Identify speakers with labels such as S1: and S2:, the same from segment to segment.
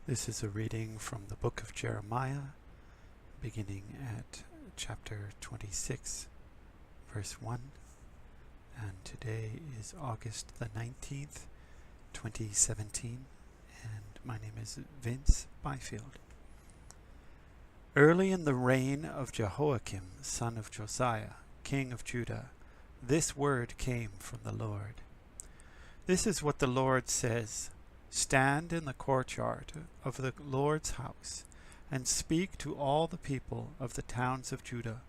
S1: This is a reading from the book of Jeremiah, beginning at chapter 26, verse 1, and today is August the 19th, 2017, and my name is Vince Byfield. Early in the reign of Jehoiakim, son of Josiah, king of Judah, this word came from the Lord. This is what the Lord says: Stand in the courtyard of the Lord's house, and speak to all the people of the towns of Judah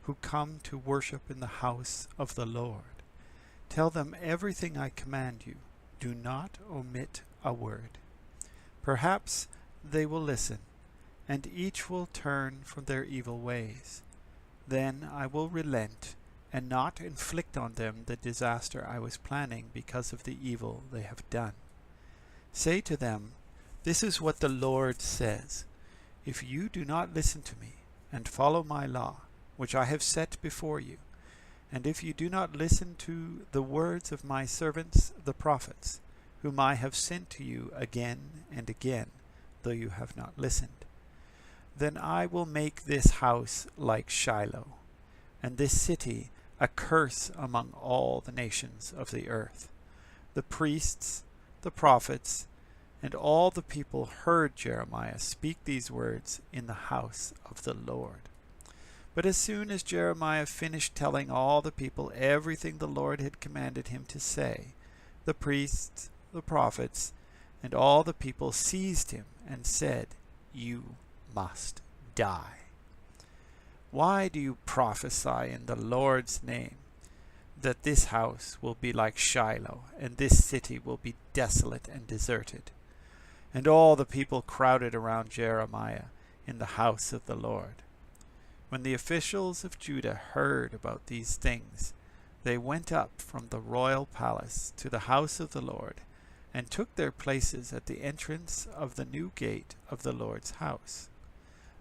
S1: who come to worship in the house of the Lord. Tell them everything I command you. Do not omit a word. Perhaps they will listen, and each will turn from their evil ways. Then I will relent and not inflict on them the disaster I was planning because of the evil they have done. Say to them, This is what the Lord says: If you do not listen to me and follow my law, which I have set before you, and if you do not listen to the words of my servants the prophets, whom I have sent to you again and again, though you have not listened, then I will make this house like Shiloh, and this city a curse among all the nations of the earth. The priests, the prophets, and all the people heard Jeremiah speak these words in the house of the Lord. But as soon as Jeremiah finished telling all the people everything the Lord had commanded him to say, the priests, the prophets, and all the people seized him and said, You must die. Why do you prophesy in the Lord's name that this house will be like Shiloh, and this city will be desolate and deserted? And all the people crowded around Jeremiah in the house of the Lord. When the officials of Judah heard about these things, they went up from the royal palace to the house of the Lord, and took their places at the entrance of the new gate of the Lord's house.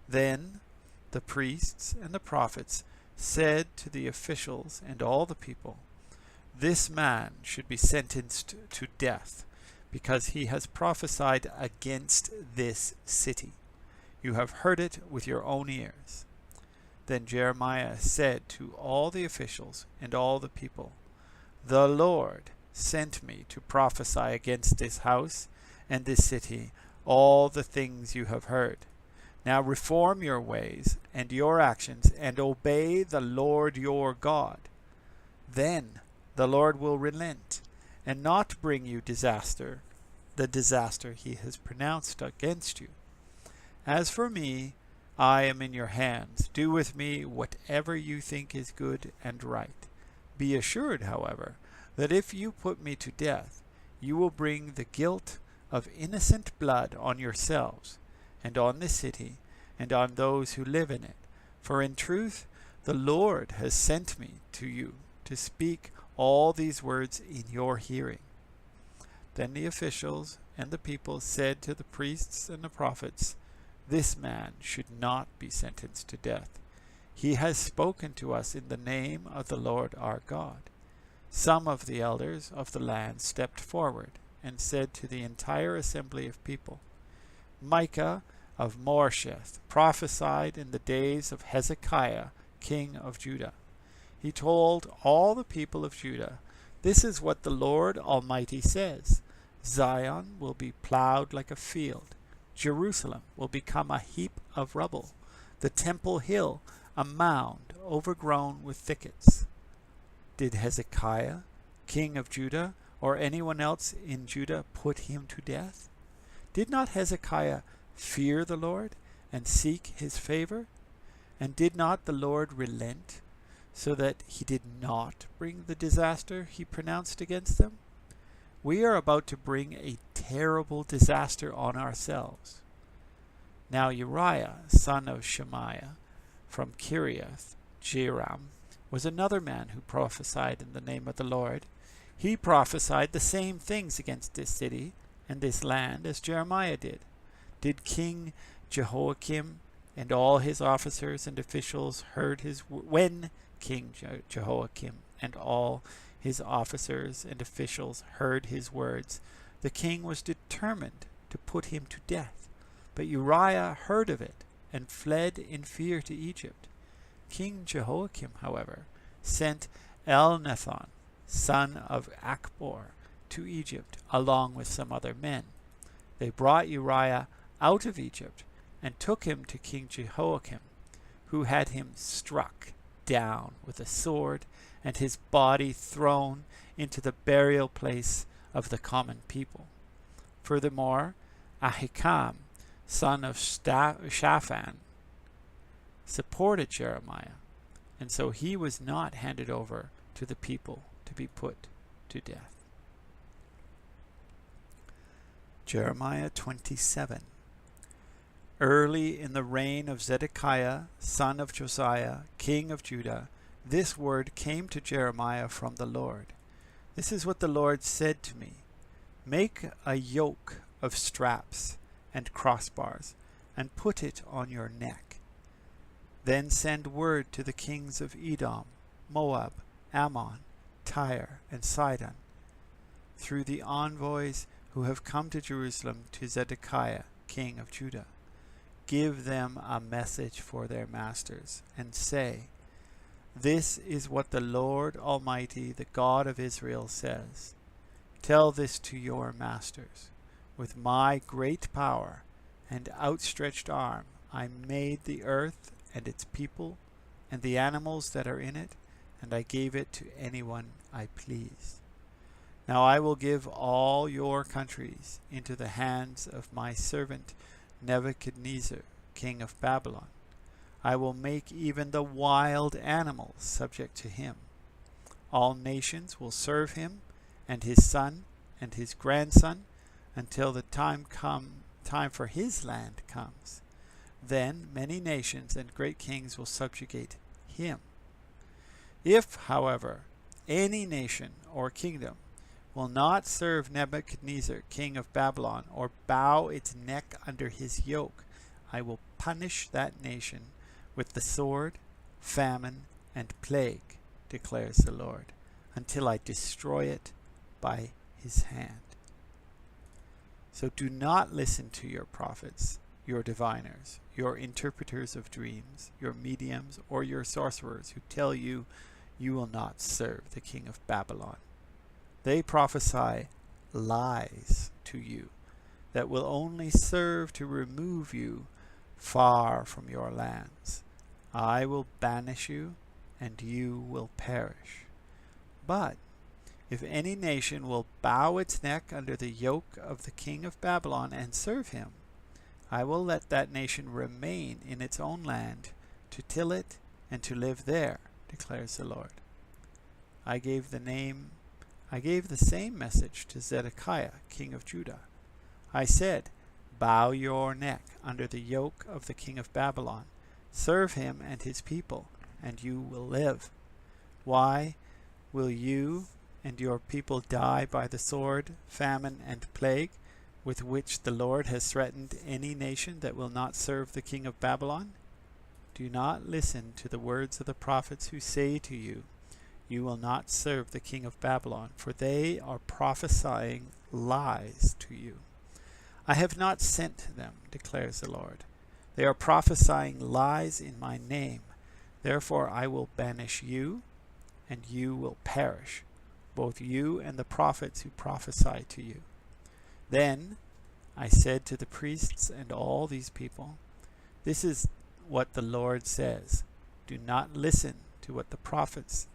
S1: Then the priests and the prophets said to the officials and all the people, This man should be sentenced to death, because he has prophesied against this city. You have heard it with your own ears. Then Jeremiah said to all the officials and all the people, The Lord sent me to prophesy against this house and this city all the things you have heard. Now reform your ways and your actions, and obey the Lord your God. Then the Lord will relent and not bring you the disaster he has pronounced against you. As for me, I am in your hands. Do with me whatever you think is good and right. Be assured, however, that if you put me to death, you will bring the guilt of innocent blood on yourselves, and on this city, and on those who live in it. For in truth, the Lord has sent me to you to speak all these words in your hearing. Then the officials and the people said to the priests and the prophets, This man should not be sentenced to death. He has spoken to us in the name of the Lord our God. Some of the elders of the land stepped forward and said to the entire assembly of people, Micah of Moresheth prophesied in the days of Hezekiah, king of Judah. He told all the people of Judah, This is what the Lord Almighty says: Zion will be plowed like a field. Jerusalem will become a heap of rubble. The Temple Hill a mound overgrown with thickets. Did Hezekiah, king of Judah, or anyone else in Judah put him to death? Did not Hezekiah fear the Lord and seek his favor? And did not the Lord relent, so that he did not bring the disaster he pronounced against them? We are about to bring a terrible disaster on ourselves. Now Uriah, son of Shemaiah, from Kiriath Jearim, was another man who prophesied in the name of the Lord. He prophesied the same things against this city and this land as Jeremiah did. Did King Jehoiakim and all his officers and officials when King Jehoiakim and all his officers and officials heard his words, the king was determined to put him to death. But Uriah heard of it and fled in fear to Egypt. King Jehoiakim, however, sent Elnathan, son of Achbor, to Egypt, along with some other men. They brought Uriah out of Egypt and took him to King Jehoiakim, who had him struck down with a sword and his body thrown into the burial place of the common people. Furthermore, Ahikam, son of Shaphan, supported Jeremiah, and so he was not handed over to the people to be put to death. Jeremiah 27. Early in the reign of Zedekiah, son of Josiah, king of Judah, this word came to Jeremiah from the Lord. This is what the Lord said to me. Make a yoke of straps and crossbars, and put it on your neck. Then send word to the kings of Edom, Moab, Ammon, Tyre, and Sidon, through the envoys who have come to Jerusalem to Zedekiah, king of Judah. Give them a message for their masters, and say, This is what the Lord Almighty, the God of Israel, says. Tell this to your masters. With my great power and outstretched arm I made the earth and its people and the animals that are in it, and I gave it to anyone I pleased. Now I will give all your countries into the hands of my servant Nebuchadnezzar, king of Babylon. I will make even the wild animals subject to him. All nations will serve him, and his son and his grandson, until the time for his land comes. Then many nations and great kings will subjugate him. If, however, any nation or kingdom will not serve Nebuchadnezzar, king of Babylon, or bow its neck under his yoke, I will punish that nation with the sword, famine, and plague, declares the Lord, until I destroy it by his hand. So do not listen to your prophets, your diviners, your interpreters of dreams, your mediums, or your sorcerers who tell you you will not serve the king of Babylon. They prophesy lies to you that will only serve to remove you far from your lands. I will banish you, and you will perish. But if any nation will bow its neck under the yoke of the king of Babylon and serve him, I will let that nation remain in its own land, to till it and to live there, declares the Lord. I gave the same message to Zedekiah, king of Judah. I said, Bow your neck under the yoke of the king of Babylon. Serve him and his people, and you will live. Why will you and your people die by the sword, famine, and plague, with which the Lord has threatened any nation that will not serve the king of Babylon? Do not listen to the words of the prophets who say to you, You will not serve the king of Babylon, for they are prophesying lies to you. I have not sent them, declares the Lord. They are prophesying lies in my name. Therefore I will banish you, and you will perish, both you and the prophets who prophesy to you. Then I said to the priests and all these people, This is what the Lord says. Do not listen to the prophets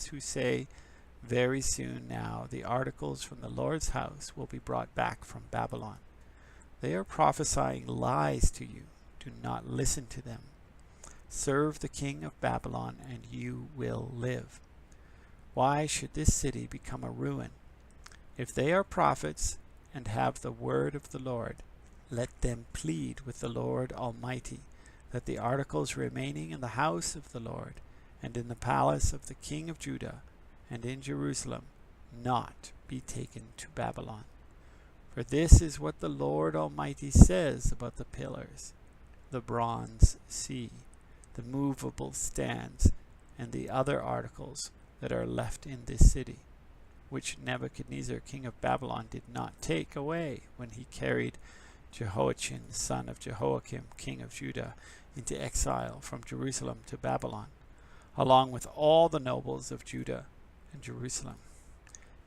S1: who say, Very soon now the articles from the Lord's house will be brought back from Babylon. They are prophesying lies to you. Do not listen to them. Serve the king of Babylon, and you will live. Why should this city become a ruin? If they are prophets and have the word of the Lord, let them plead with the Lord Almighty, that the articles remaining in the house of the Lord, and in the palace of the king of Judah, and in Jerusalem, not be taken to Babylon. For this is what the Lord Almighty says about the pillars, the bronze sea, the movable stands, and the other articles that are left in this city, which Nebuchadnezzar king of Babylon did not take away when he carried Jehoiachin, son of Jehoiakim, king of Judah, into exile from Jerusalem to Babylon, along with all the nobles of Judah and Jerusalem.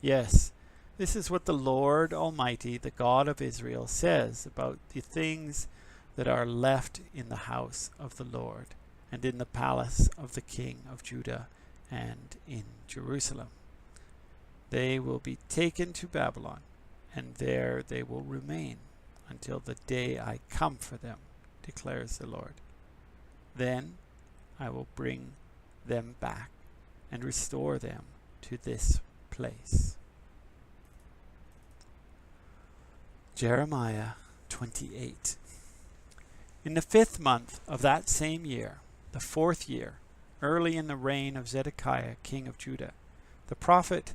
S1: Yes, this is what the Lord Almighty, the God of Israel, says about the things that are left in the house of the Lord, and in the palace of the king of Judah, and in Jerusalem. They will be taken to Babylon, and there they will remain until the day I come for them, declares the Lord. Then I will bring them back and restore them to this place. Jeremiah 28. In the 5th month of that same year, the 4th year, early in the reign of Zedekiah, king of Judah, the prophet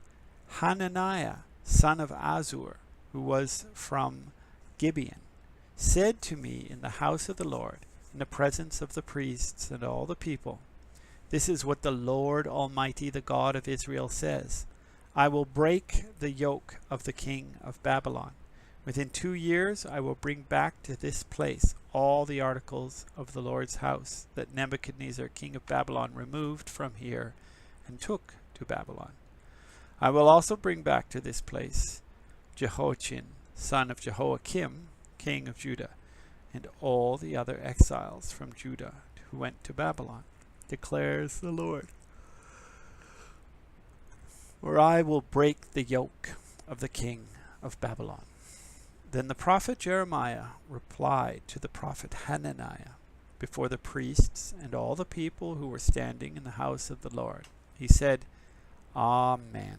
S1: Hananiah, son of Azur, who was from Gibeon, said to me in the house of the Lord, in the presence of the priests and all the people, "This is what the Lord Almighty, the God of Israel, says. I will break the yoke of the king of Babylon. Within 2 years I will bring back to this place all the articles of the Lord's house that Nebuchadnezzar, king of Babylon, removed from here and took to Babylon. I will also bring back to this place Jehoiachin, son of Jehoiakim, king of Judah, and all the other exiles from Judah who went to Babylon, declares the Lord. For I will break the yoke of the king of Babylon." Then the prophet Jeremiah replied to the prophet Hananiah before the priests and all the people who were standing in the house of the Lord. He said, "Amen.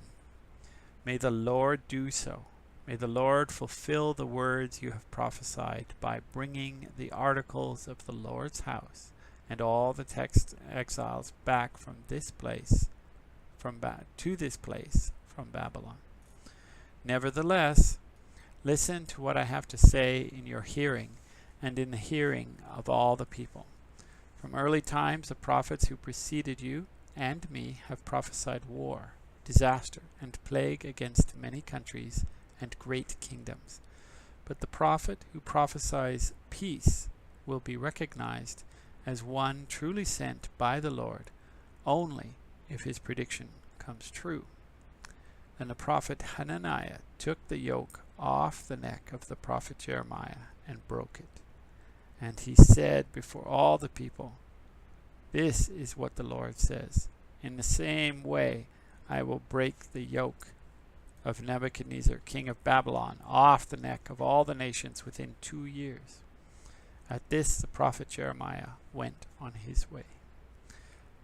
S1: May the Lord do so. May the Lord fulfill the words you have prophesied by bringing the articles of the Lord's house and all the exiles back from this place, to this place from Babylon. Nevertheless, listen to what I have to say in your hearing and in the hearing of all the people. From early times the prophets who preceded you and me have prophesied war, disaster, and plague against many countries and great kingdoms. But the prophet who prophesies peace will be recognized as one truly sent by the Lord, only if his prediction comes true." Then the prophet Hananiah took the yoke off the neck of the prophet Jeremiah and broke it. And he said before all the people, "This is what the Lord says. In the same way I will break the yoke of Nebuchadnezzar, king of Babylon, off the neck of all the nations within 2 years." At this the prophet Jeremiah went on his way.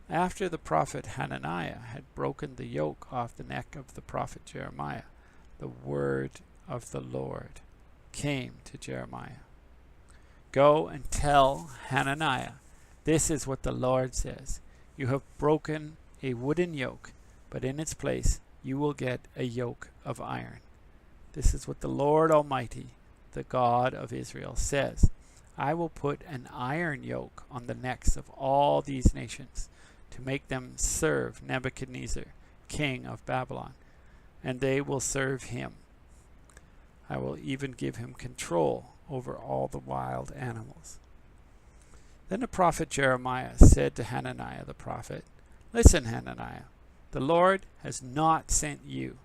S1: After the prophet Hananiah had broken the yoke off the neck of the prophet Jeremiah, the word of the Lord came to Jeremiah. "Go and tell Hananiah, this is what the Lord says. You have broken a wooden yoke, but in its place you will get a yoke of iron. This is what the Lord Almighty, the God of Israel, says. I will put an iron yoke on the necks of all these nations to make them serve Nebuchadnezzar, king of Babylon, and they will serve him. I will even give him control over all the wild animals." Then the prophet Jeremiah said to Hananiah the prophet, "Listen, Hananiah, the Lord has not sent you,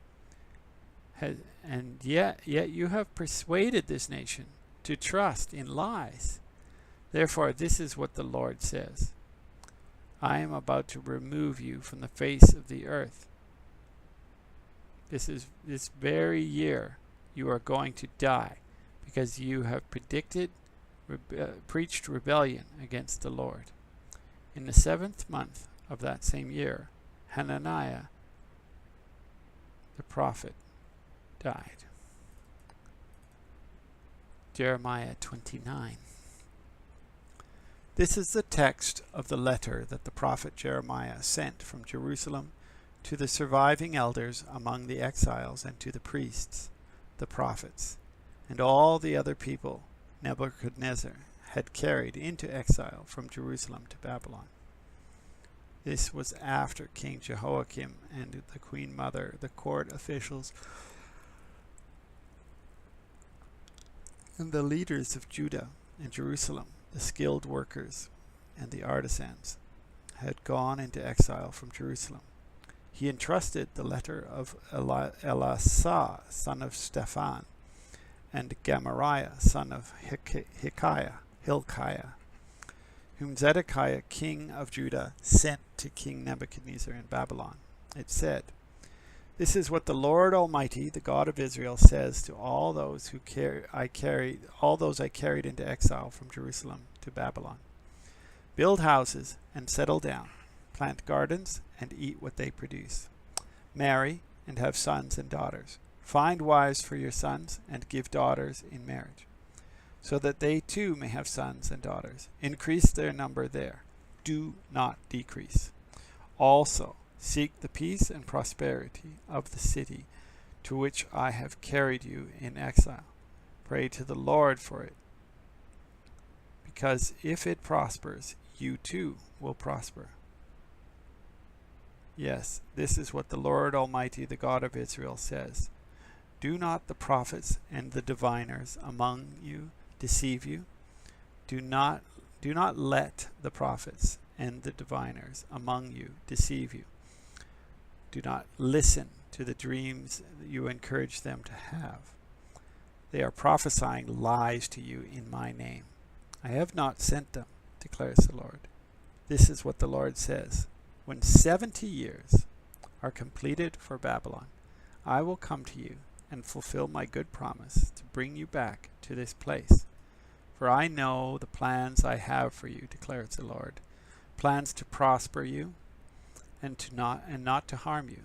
S1: and yet you have persuaded this nation to trust in lies. Therefore, this is what the Lord says. I am about to remove you from the face of the earth. This very year you are going to die, because you have preached rebellion against the Lord." In the 7th month of that same year, Hananiah the prophet died. Jeremiah 29. This is the text of the letter that the prophet Jeremiah sent from Jerusalem to the surviving elders among the exiles and to the priests, the prophets, and all the other people Nebuchadnezzar had carried into exile from Jerusalem to Babylon. This was after King Jehoiakim and the queen mother, the court officials, And the leaders of Judah and Jerusalem, the skilled workers and the artisans, had gone into exile from Jerusalem. He entrusted the letter of Elasah, son of Shaphan, and Gemariah, son of Hilkiah, whom Zedekiah, king of Judah, sent to King Nebuchadnezzar in Babylon. It said, "This is what the Lord Almighty, the God of Israel, says to all those I carried into exile from Jerusalem to Babylon. Build houses and settle down, plant gardens and eat what they produce. Marry and have sons and daughters. Find wives for your sons and give daughters in marriage, so that they too may have sons and daughters. Increase their number there. Do not decrease. Also, seek the peace and prosperity of the city to which I have carried you in exile. Pray to the Lord for it, because if it prospers, you too will prosper. Yes, this is what the Lord Almighty, the God of Israel, says. Do not the prophets and the diviners among you deceive you? Do not let the prophets and the diviners among you deceive you. Do not listen to the dreams that you encourage them to have. They are prophesying lies to you in my name. I have not sent them, declares the Lord. This is what the Lord says. When 70 years are completed for Babylon, I will come to you and fulfill my good promise to bring you back to this place. For I know the plans I have for you, declares the Lord, plans to prosper you and not to harm you,